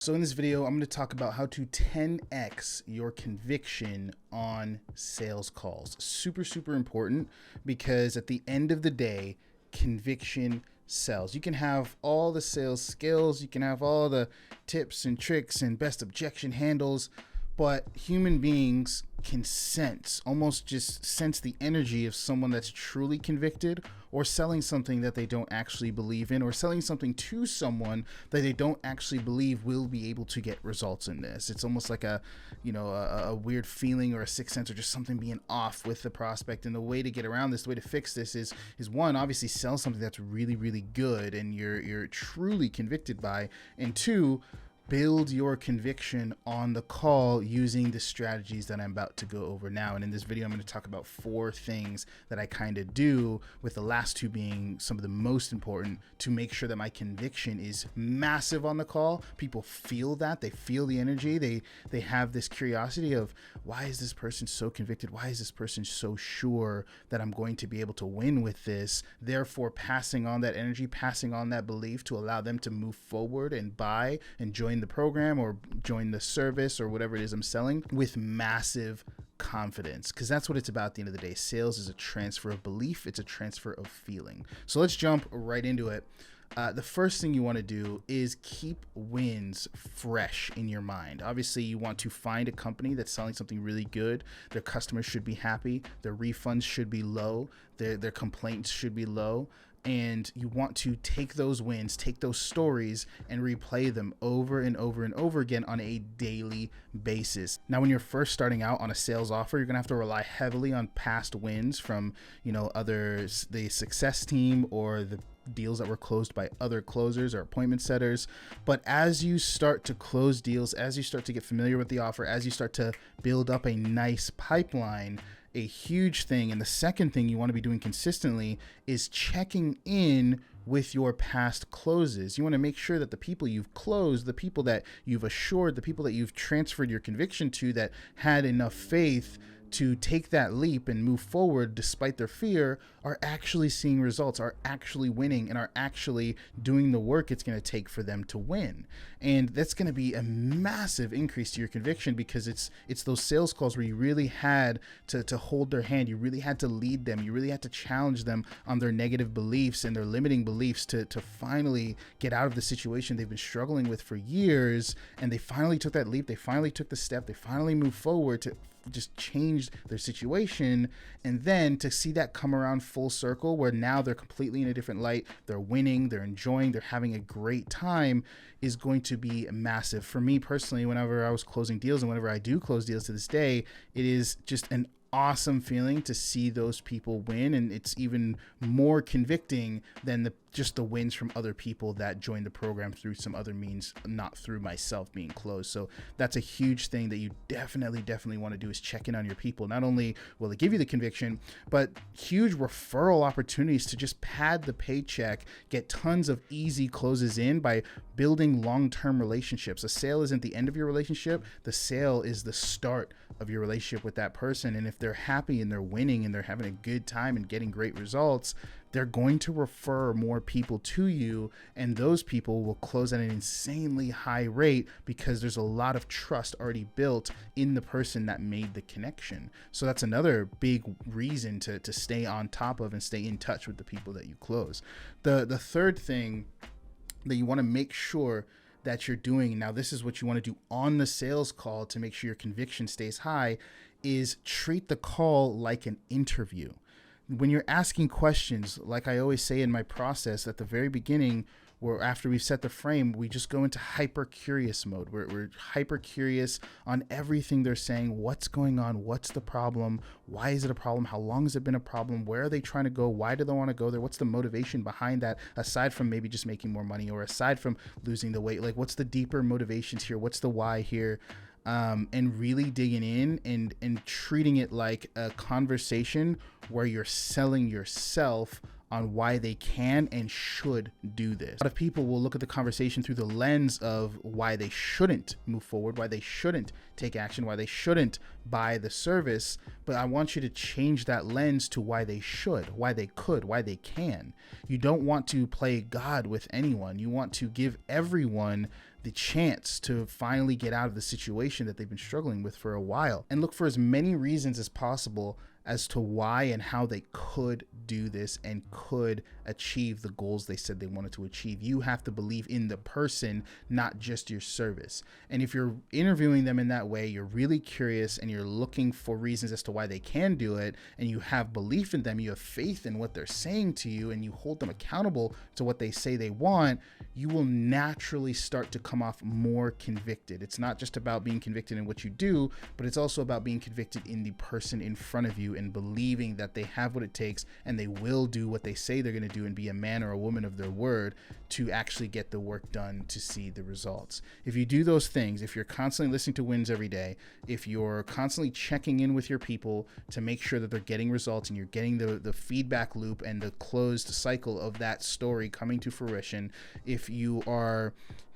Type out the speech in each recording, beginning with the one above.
So in this video, I'm going to talk about how to 10x your conviction on sales calls. Super, super important because at the end of the day, conviction sells. You can have all the sales skills, you can have all the tips and tricks and best objection handles, but human beings can almost just sense the energy of someone that's truly convicted or selling something that they don't actually believe in, or selling something to someone that they don't actually believe will be able to get results in this. It's almost like a weird feeling or a sixth sense or just something being off with the prospect. And the way to get around this, the way to fix this is one, obviously sell something that's really, really good and you're truly convicted by, and two, build your conviction on the call using the strategies that I'm about to go over now. And in this video, I'm going to talk about 4 things that I kind of do, with the last 2 being some of the most important, to make sure that my conviction is massive on the call. People feel that, they feel the energy, they have this curiosity of, why is this person so convicted? Why is this person so sure that I'm going to be able to win with this? Therefore, passing on that energy, passing on that belief to allow them to move forward and buy and join the program or join the service or whatever it is I'm selling with massive confidence, because that's what it's about at the end of the day. Sales is a transfer of belief. It's a transfer of feeling. So let's jump right into it. The first thing you want to do is keep wins fresh in your mind. Obviously, you want to find a company that's selling something really good. Their customers should be happy. Their refunds should be low. Their complaints should be low. And you want to take those wins, take those stories, and replay them over and over and over again on a daily basis. Now, when you're first starting out on a sales offer, you're gonna have to rely heavily on past wins from, others, the success team, or the deals that were closed by other closers or appointment setters. But as you start to close deals, as you start to get familiar with the offer, as you start to build up a nice pipeline, a huge thing, and the second thing you want to be doing consistently, is checking in with your past closes. You want to make sure that the people you've closed, the people that you've assured, the people that you've transferred your conviction to, that had enough faith to take that leap and move forward despite their fear, are actually seeing results, are actually winning, and are actually doing the work it's going to take for them to win. And that's going to be a massive increase to your conviction, because it's those sales calls where you really had to hold their hand, you really had to lead them, you really had to challenge them on their negative beliefs and their limiting beliefs to finally get out of the situation they've been struggling with for years. And they finally took that leap, they finally took the step, they finally moved forward to just change their situation. And then to see that come around full circle, where now they're completely in a different light, they're winning, they're enjoying, they're having a great time, is going to be massive. For me personally, whenever I was closing deals, and whenever I do close deals to this day, it is just an awesome feeling to see those people win. And it's even more convicting than just the wins from other people that joined the program through some other means, not through myself being closed. So that's a huge thing that you definitely want to do, is check in on your people. Not only will it give you the conviction, but huge referral opportunities to just pad the paycheck, get tons of easy closes in by building long-term relationships. A sale isn't the end of your relationship. The sale is the start of your relationship with that person. And if they're happy and they're winning and they're having a good time and getting great results, they're going to refer more people to you, and those people will close at an insanely high rate because there's a lot of trust already built in the person that made the connection. So that's another big reason to stay on top of and stay in touch with the people that you close. The third thing that you want to make sure that you're doing, now this is what you want to do on the sales call to make sure your conviction stays high, is treat the call like an interview. When you're asking questions, like I always say in my process at the very beginning, where after we've set the frame, we just go into hyper curious mode. We're hyper curious on everything they're saying. What's going on? What's the problem? Why is it a problem? How long has it been a problem? Where are they trying to go? Why do they want to go there? What's the motivation behind that, aside from maybe just making more money, or aside from losing the weight? Like, what's the deeper motivations here? What's the why here? And really digging in and treating it like a conversation where you're selling yourself on why they can and should do this. A lot of people will look at the conversation through the lens of why they shouldn't move forward, why they shouldn't take action, why they shouldn't buy the service. But I want you to change that lens to why they should, why they could, why they can. You don't want to play God with anyone. You want to give everyone the chance to finally get out of the situation that they've been struggling with for a while, and look for as many reasons as possible as to why and how they could do this and could achieve the goals they said they wanted to achieve. You have to believe in the person, not just your service. And if you're interviewing them in that way, you're really curious and you're looking for reasons as to why they can do it, and you have belief in them, you have faith in what they're saying to you, and you hold them accountable to what they say they want, you will naturally start to come off more convicted. It's not just about being convicted in what you do, but it's also about being convicted in the person in front of you and believing that they have what it takes and they will do what they say they're going to do and be a man or a woman of their word to actually get the work done to see the results. If you do those things, if you're constantly listening to wins every day, if you're constantly checking in with your people to make sure that they're getting results and you're getting the feedback loop and the closed cycle of that story coming to fruition, if you are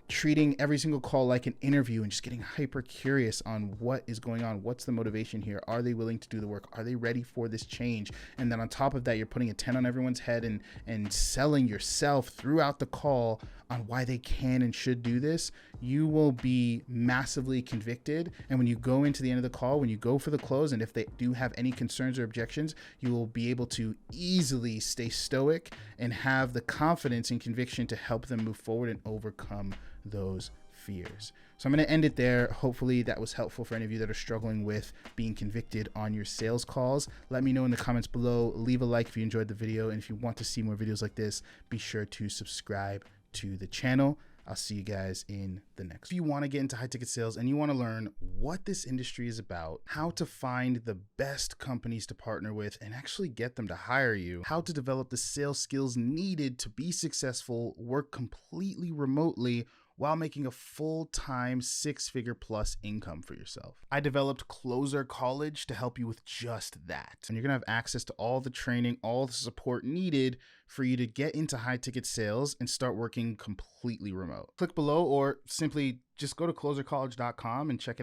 treating every single call like an interview and just getting hyper curious on what is going on, what's the motivation here, are they willing to do the work, are they ready for this change, and then on top of that you're putting a 10 on everyone's head and selling yourself throughout the call on why they can and should do this, you will be massively convicted. And when you go into the end of the call, when you go for the close, and if they do have any concerns or objections, you will be able to easily stay stoic and have the confidence and conviction to help them move forward and overcome those fears. So I'm going to end it there. Hopefully that was helpful for any of you that are struggling with being convicted on your sales calls. Let me know in the comments below. Leave a like if you enjoyed the video. And if you want to see more videos like this, be sure to subscribe to the channel. I'll see you guys in the next. If you want to get into high ticket sales and you want to learn what this industry is about, how to find the best companies to partner with and actually get them to hire you, how to develop the sales skills needed to be successful, work completely remotely while making a full-time 6-figure plus income for yourself. I developed Closer College to help you with just that. And you're gonna have access to all the training, all the support needed for you to get into high ticket sales and start working completely remote. Click below or simply just go to closercollege.com and check it out.